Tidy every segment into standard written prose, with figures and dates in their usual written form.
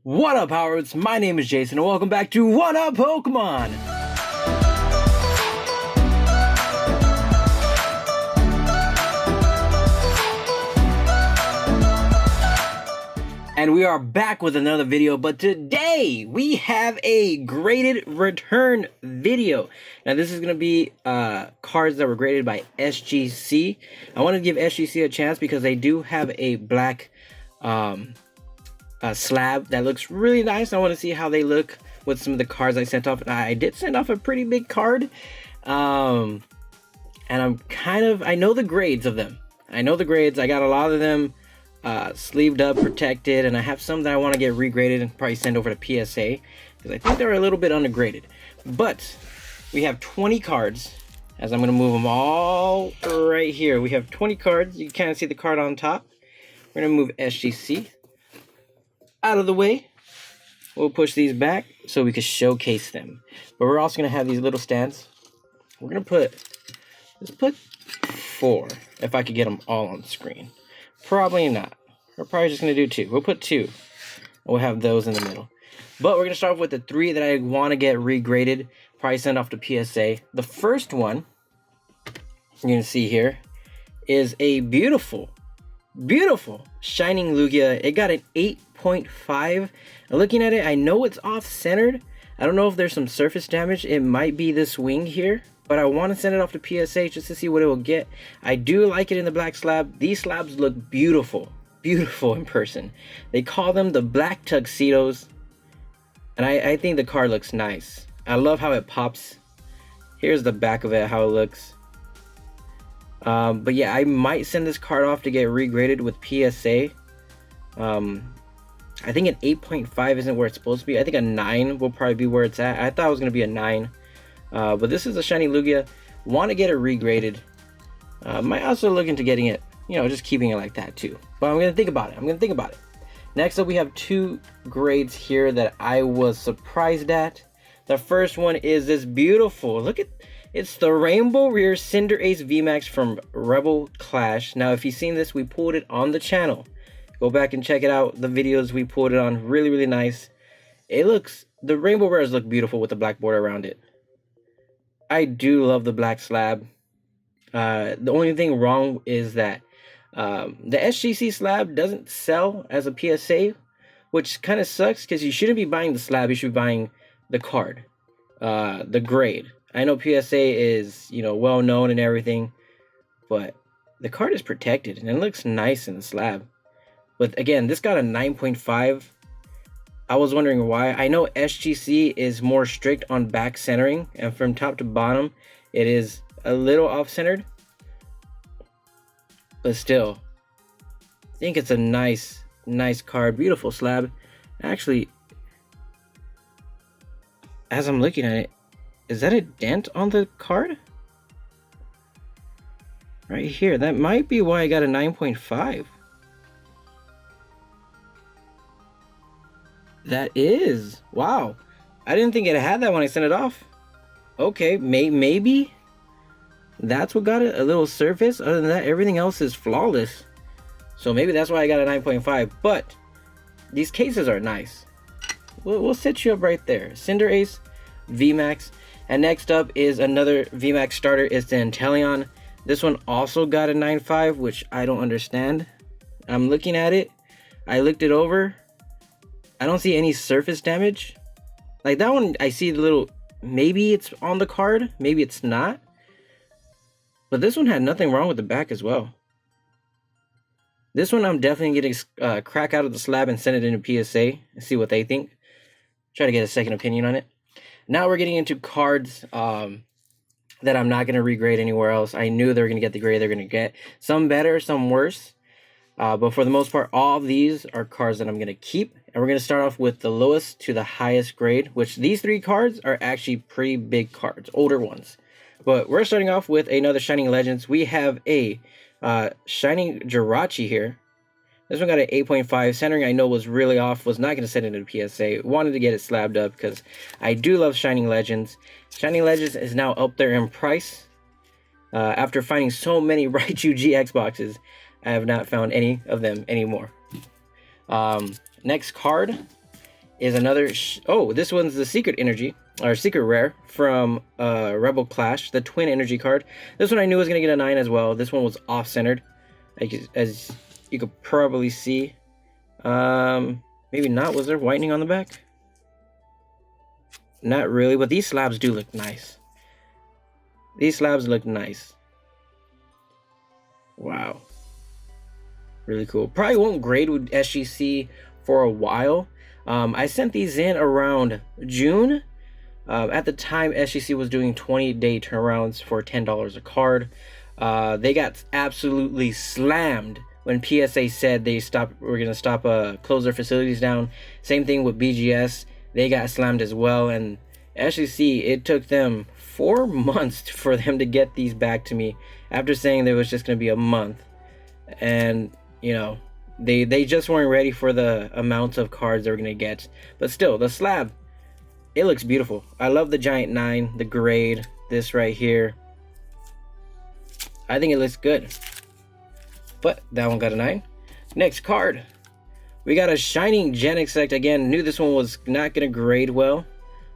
What up, Howards? My name is Jason, and welcome back to What Up Pokemon! And we are back with another video, but today we have a graded return video. Now this is going to be cards that were graded by SGC. I want to give SGC a chance because they do have a black slab that looks really nice. I want to see how they look with some of the cards I sent off. And I did send off a pretty big card. And I know the grades of them. I know the grades. I got a lot of them sleeved up, protected, and I have some that I want to get regraded and probably send over to PSA because I think they're a little bit undergraded. But we have 20 cards, as I'm going to move them all right here. We have 20 cards. You can kind of see the card on top. We're going to move SGC out of the way. We'll push these back so we can showcase them. But we're also going to have these little stands. We're going to let's put 4 if I could get them all on the screen. Probably not. We're probably just going to do 2. We'll put 2. And we'll have those in the middle. But we're going to start off with the 3 that I want to get regraded. Probably send off to PSA. The first one, you're going to see here, is a beautiful Shining Lugia. It got an 8.5. Looking at it, I know it's off-centered. I don't know if there's some surface damage. It might be this wing here. But I want to send it off to PSA just to see what it will get. I do like it in the black slab. These slabs look beautiful in person. They call them the black tuxedos. And I think the card looks nice. I love how it pops. Here's the back of it, how it looks. But yeah, I might send this card off to get regraded with PSA. I think an 8.5 isn't where it's supposed to be. I think a 9 will probably be where it's at. I thought it was going to be a 9. But this is a Shiny Lugia. Want to get it regraded. Might also look into getting it, just keeping it like that too. But I'm going to think about it. Next up, we have 2 grades here that I was surprised at. The first one is this beautiful, it's the Rainbow Rare Cinderace VMAX from Rebel Clash. Now, if you've seen this, we pulled it on the channel. Go back and check it out. The videos we pulled it on, really nice. The Rainbow Rares look beautiful with the black border around it. I do love the black slab. The only thing wrong is that the SGC slab doesn't sell as a PSA, which kind of sucks because you shouldn't be buying the slab. You should be buying the card, the grade. I know PSA is, well known and everything, but the card is protected and it looks nice in the slab. But again, this got a 9.5. I was wondering why. I know SGC is more strict on back centering, and from top to bottom, it is a little off-centered. But still, I think it's a nice card. Beautiful slab. Actually, as I'm looking at it, is that a dent on the card? Right here. That might be why I got a 9.5. That is. Wow. I didn't think it had that when I sent it off. Okay, maybe that's what got it, a little surface. Other than that, everything else is flawless. So maybe that's why I got a 9.5. But these cases are nice. We'll set you up right there. Cinderace, VMAX. And next up is another VMAX starter. It's the Inteleon. This one also got a 9.5, which I don't understand. I'm looking at it. I looked it over. I don't see any surface damage. Like that one, I see the little, maybe it's on the card, maybe it's not. But this one had nothing wrong with the back as well. This one I'm definitely getting crack out of the slab and send it into PSA and see what they think. Try to get a second opinion on it. Now we're getting into cards that I'm not going to regrade anywhere else. I knew they were going to get the grade they're going to get. Some better, some worse. But for the most part, all of these are cards that I'm going to keep. And we're going to start off with the lowest to the highest grade, which these 3 cards are actually pretty big cards, older ones. But we're starting off with another Shining Legends. We have a Shining Jirachi here. This one got an 8.5. Centering I know was really off. Was not going to send it into PSA. Wanted to get it slabbed up because I do love Shining Legends. Shining Legends is now up there in price. After finding so many Raichu GX boxes, I have not found any of them anymore. Next card is another. Oh, this one's the secret energy or secret rare from Rebel Clash, the twin energy card. This one I knew was gonna get a 9 as well. This one was off-centered, as you could probably see. Maybe not. Was there whitening on the back? Not really, but these slabs do look nice. These slabs look nice. Wow. Really cool. Probably won't grade with SGC for a while. I sent these in around June. At the time, SGC was doing 20-day turnarounds for $10 a card. They got absolutely slammed when PSA said we're gonna stop close their facilities down. Same thing with BGS. They got slammed as well, and SGC, it took them 4 months for them to get these back to me after saying there was just gonna be a month. And you know, they just weren't ready for the amount of cards they were gonna get. But still, the slab, it looks beautiful. I love the giant 9, the grade, this right here. I think it looks good. But that one got a 9. Next card, we got a Shining Genesect. Again, knew this one was not gonna grade well.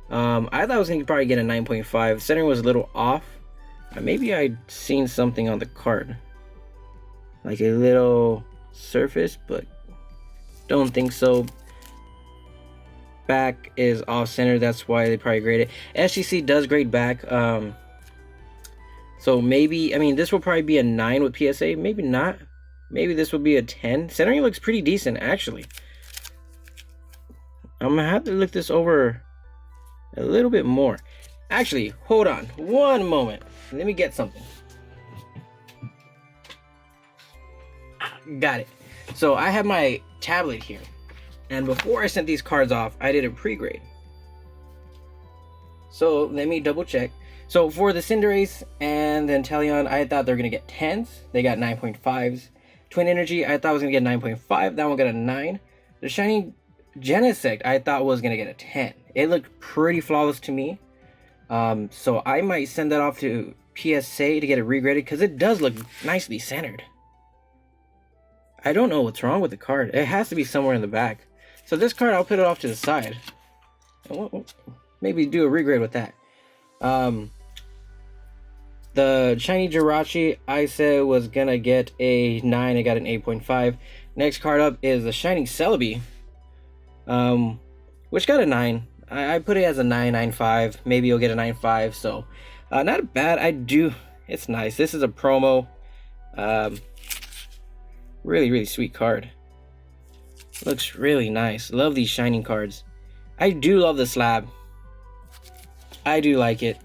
I thought I was gonna probably get a 9.5. Centering was a little off. Maybe I'd seen something on the card, like a little surface, but don't think so. Back is off center, that's why they probably grade it. SGC does grade back, so maybe, I mean, this will probably be a 9 with PSA, maybe not. Maybe this will be a 10. Centering looks pretty decent, actually. I'm gonna have to look this over a little bit more. Actually, hold on one moment. Let me get something. Got it. So I have my tablet here, and before I sent these cards off, I did a pre-grade. So let me double check. So for the Cinderace and the Inteleon, I thought they were gonna get 10s. They got 9.5s. Twin Energy, I thought was gonna get 9.5. That one got a 9. The Shiny Genesect, I thought was gonna get a 10. It looked pretty flawless to me. So I might send that off to PSA to get it regraded, because it does look nicely centered. I don't know what's wrong with the card. It has to be somewhere in the back. So this card, I'll put it off to the side. Maybe do a regrade with that. The Shiny Jirachi, I said was gonna get a 9. I got an 8.5. Next card up is the Shiny Celebi, which got a 9. I put it as a 9.95. Maybe you'll get a 9.5. So not bad. It's nice. This is a promo. Really sweet card. Looks really nice. Love these shining cards. I do love the slab. I do like it.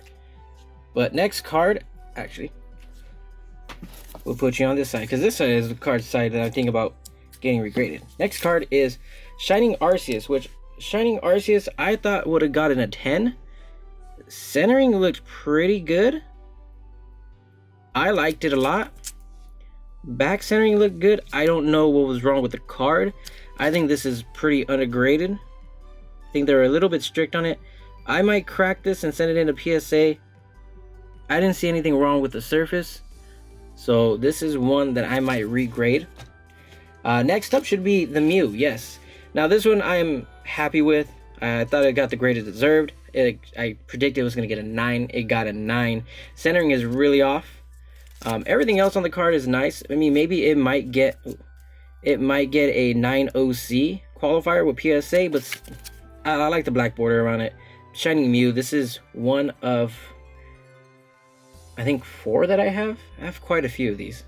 But next card, actually, we'll put you on this side, because this side is the card side that I think about getting regraded. Next card is Shining Arceus, which Shining Arceus I thought would have gotten a 10. Centering looked pretty good. I liked it a lot. Back centering looked good. I don't know what was wrong with the card. I think this is pretty undergraded. I think they're a little bit strict on it. I might crack this and send it into PSA. I didn't see anything wrong with the surface, so this is one that I might regrade. Next up should be the Mew. Yes, now this one I'm happy with. I thought it got the grade it deserved. I predicted it was going to get a 9. It got a 9. Centering is really off. Everything else on the card is nice. I mean, maybe it might get a 9 OC qualifier with PSA, but I like the black border around it. Shining Mew, this is one of, I think, 4 that I have. I have quite a few of these.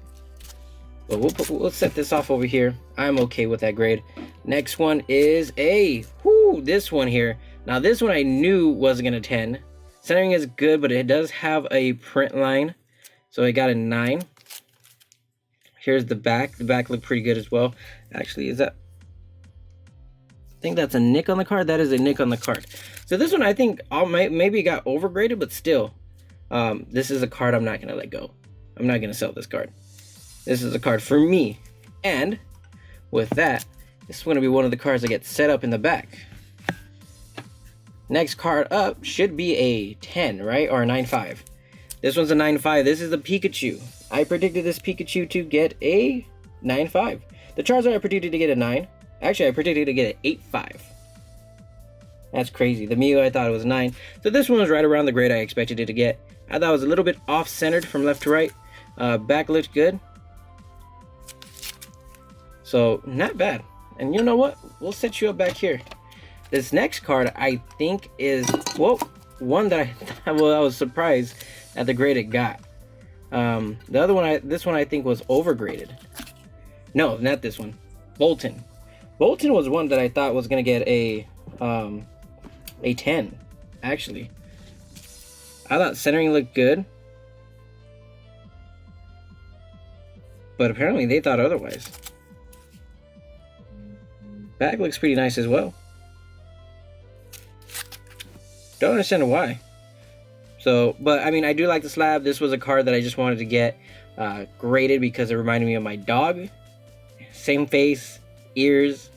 But we'll set this off over here. I'm okay with that grade. Next one is this one here. Now this one I knew wasn't gonna 10. Centering is good, but it does have a print line, so I got a 9. Here's the back. The back looked pretty good as well. Actually, I think that's a nick on the card. That is a nick on the card. So this one I think maybe it got overgraded, but still, this is a card I'm not gonna let go. I'm not gonna sell this card. This is a card for me. And with that, this is gonna be one of the cards that gets set up in the back. Next card up should be a 10, right? Or a 9.5. This one's a 9.5. This is the Pikachu. I predicted this Pikachu to get a 9.5. The Charizard I predicted to get a 9. Actually, I predicted to get an 8.5. That's crazy. The Mew, I thought it was 9. So this one was right around the grade I expected it to get. I thought it was a little bit off-centered from left to right. Back looked good. So, not bad. And you know what? We'll set you up back here. This next card, I think, is, well, one that I was surprised at the grade it got. The other one, this one I think was overgraded. No, not this one. Bolton. Bolton was one that I thought was going to get a 10, actually. I thought centering looked good. But apparently they thought otherwise. Back looks pretty nice as well. Don't understand why. So, but I mean, I do like the slab. This was a card that I just wanted to get graded because it reminded me of my dog. Same face, ears.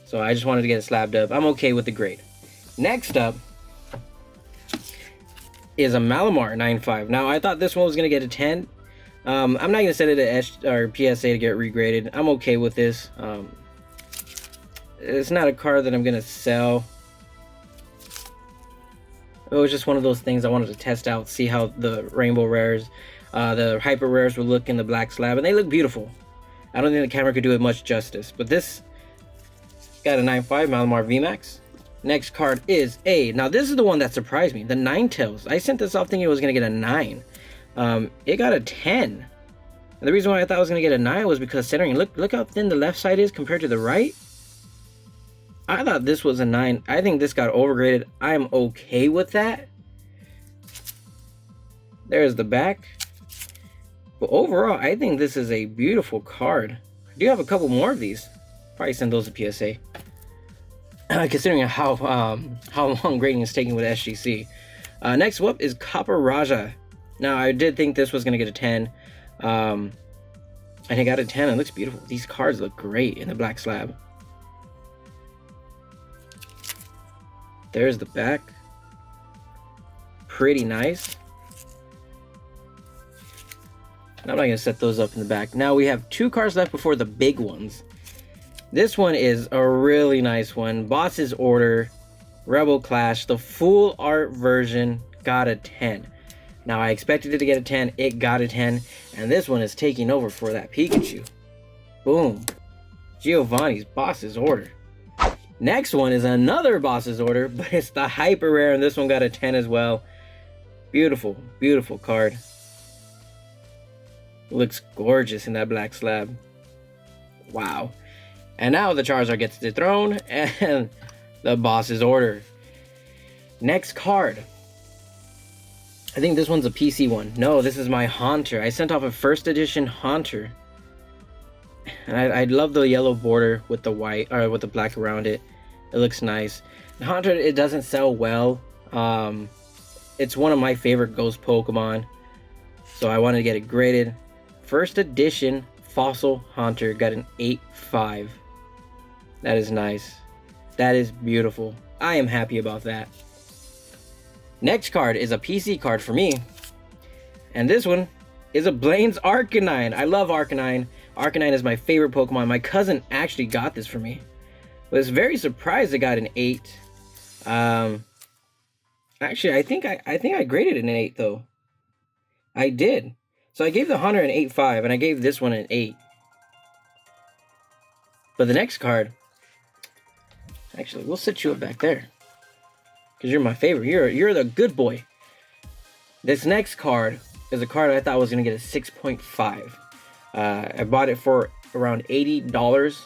So I just wanted to get it slabbed up. I'm okay with the grade. Next up is a Malamar 9.5. Now, I thought this one was going to get a 10. I'm not going to set it to PSA to get regraded. I'm okay with this. It's not a card that I'm going to sell. It was just one of those things I wanted to test out, see how the rainbow rares, the hyper rares would look in the black slab, and they look beautiful. I don't think the camera could do it much justice, but this got a 9.5 Malamar VMAX. Next card is now this is the one that surprised me, the Ninetales. I sent this off thinking it was going to get a 9. It got a 10. And the reason why I thought it was going to get a 9 was because centering, look how thin the left side is compared to the right. I thought this was a 9. I think this got overgraded. I am okay with that. There's the back. But overall, I think this is a beautiful card. I do have a couple more of these. Probably send those to PSA. Considering how long grading is taking with SGC. Next up is Copper Raja. Now, I did think this was going to get a 10. And it got a 10. It looks beautiful. These cards look great in the black slab. There's the back. Pretty nice. I'm not going to set those up in the back. Now we have 2 cards left before the big ones. This one is a really nice one. Boss's Order, Rebel Clash. The full art version got a 10. Now I expected it to get a 10. It got a 10. And this one is taking over for that Pikachu. Boom. Giovanni's Boss's Order. Next one is another Boss's Order, but it's the hyper rare, and this one got a 10 as well. Beautiful, beautiful card. Looks gorgeous in that black slab. Wow. And now the Charizard gets dethroned, and the Boss's Order. Next card. I think this one's a PC one. No, this is my Haunter. I sent off a first edition Haunter. And I love the yellow border with the white, or with the black around it. It looks nice. The Haunter, it doesn't sell well. It's one of my favorite ghost Pokemon. So I wanted to get it graded. First edition Fossil Haunter got an 8.5. That is nice. That is beautiful. I am happy about that. Next card is a PC card for me. And this one is a Blaine's Arcanine. I love Arcanine. Arcanine is my favorite Pokemon. My cousin actually got this for me. I was very surprised it got an 8. Actually, I think I graded it an 8 though. I did. So I gave the Hunter an 8.5 and I gave this one an 8. But the next card, actually, we'll set you up back there because you're my favorite. You're the good boy. This next card is a card I thought was gonna get a 6.5. I bought it for around $80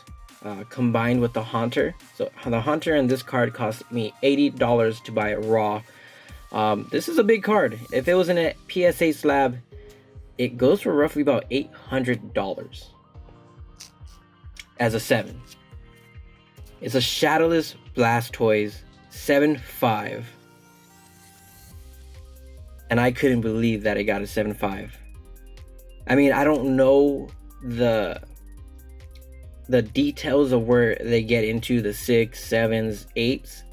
combined with the Haunter. So the Haunter and this card cost me $80 to buy it raw. This is a big card. If it was in a PSA slab, it goes for roughly about $800 as a 7. It's a Shadowless Blastoise 7.5. And I couldn't believe that it got a 7.5. I mean, I don't know the details of where they get into the 6s, 7s, 8s.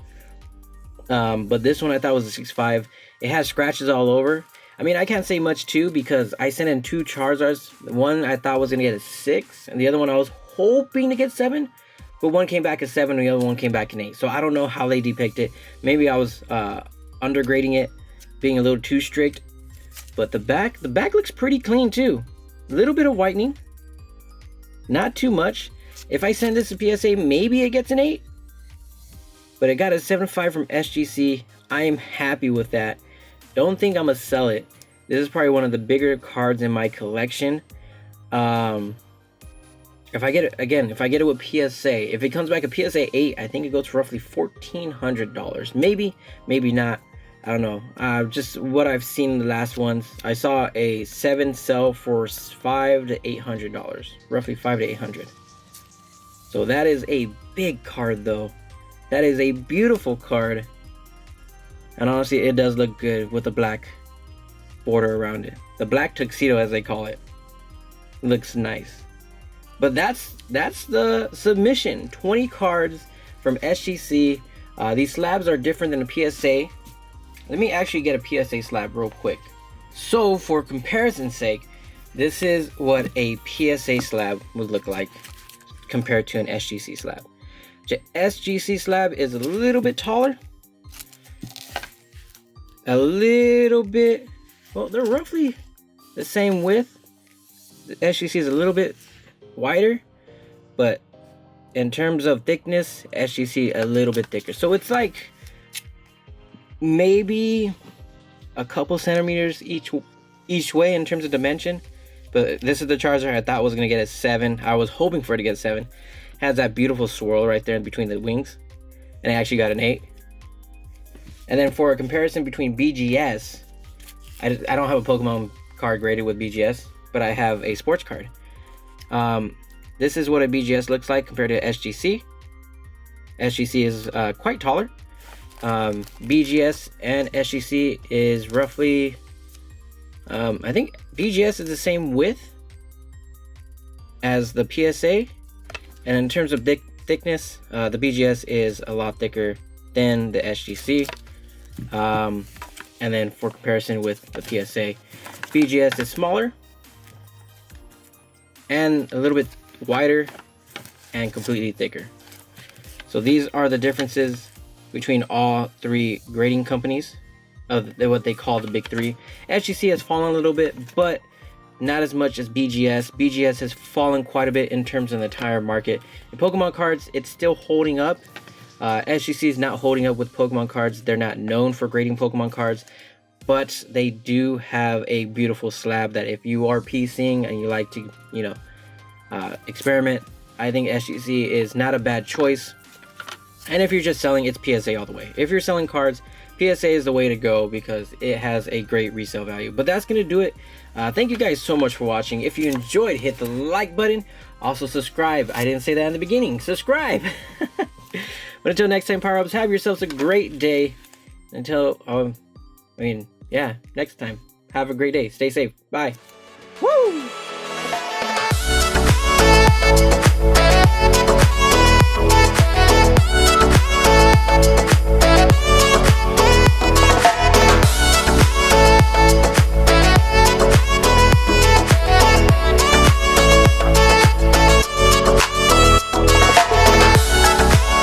But this one I thought was a 6.5. It has scratches all over. I mean, I can't say much too because I sent in 2 Charizards. One I thought was going to get a 6, and the other one I was hoping to get 7. but one came back as 7 and the other one came back an 8. So I don't know how they depict it. Maybe I was undergrading it, being a little too strict. But the back looks pretty clean too. A little bit of whitening, not too much. If I send this to PSA, maybe it gets an 8. But it got a 7.5 from SGC. I am happy with that. Don't think I'm gonna sell it. This is probably one of the bigger cards in my collection. If I get it again, if I get it with PSA, if it comes back a PSA 8, I think it goes for roughly $1,400. Maybe, maybe not. I don't know. Just what I've seen in the last ones. I saw a 7 sell for $500 to $800, roughly $500 to $800. So that is a big card, though. That is a beautiful card, and honestly, it does look good with the black border around it. The black tuxedo, as they call it, looks nice. But that's the submission. 20 cards from SGC. These slabs are different than a PSA. Let me actually get a PSA slab real quick. So for comparison's sake, this is what a PSA slab would look like compared to an SGC slab. The SGC slab is a little bit taller. A little bit, well, they're roughly the same width. The SGC is a little bit wider, but in terms of thickness, SGC a little bit thicker. So it's like maybe a couple centimeters each way in terms of dimension. But this is the Charizard I thought was gonna get a 7. I was hoping for it to get a 7. Has that beautiful swirl right there in between the wings, and I actually got an 8. And then for a comparison between BGS, I don't have a Pokemon card graded with BGS, but I have a sports card. This is what a BGS looks like compared to SGC. SGC is quite taller. BGS and SGC is roughly, I think BGS is the same width as the PSA. And in terms of thickness, the BGS is a lot thicker than the SGC. And then for comparison with the PSA, BGS is smaller and a little bit wider and completely thicker. So these are the differences between all three grading companies of what they call the big three. SGC has fallen a little bit, but not as much as BGS. BGS has fallen quite a bit in terms of the entire market. In Pokemon cards, it's still holding up. SGC is not holding up with Pokemon cards. They're not known for grading Pokemon cards, but they do have a beautiful slab that if you are PCing and you like to, you know, experiment, I think SGC is not a bad choice. And if you're just selling, it's PSA all the way. If you're selling cards, PSA is the way to go because it has a great resale value. But that's going to do it. Thank you guys so much for watching. If you enjoyed, hit the like button. Also subscribe. I didn't say that in the beginning. Subscribe. But until next time, Power Ups, have yourselves a great day. Until, next time. Have a great day. Stay safe. Bye. Woo!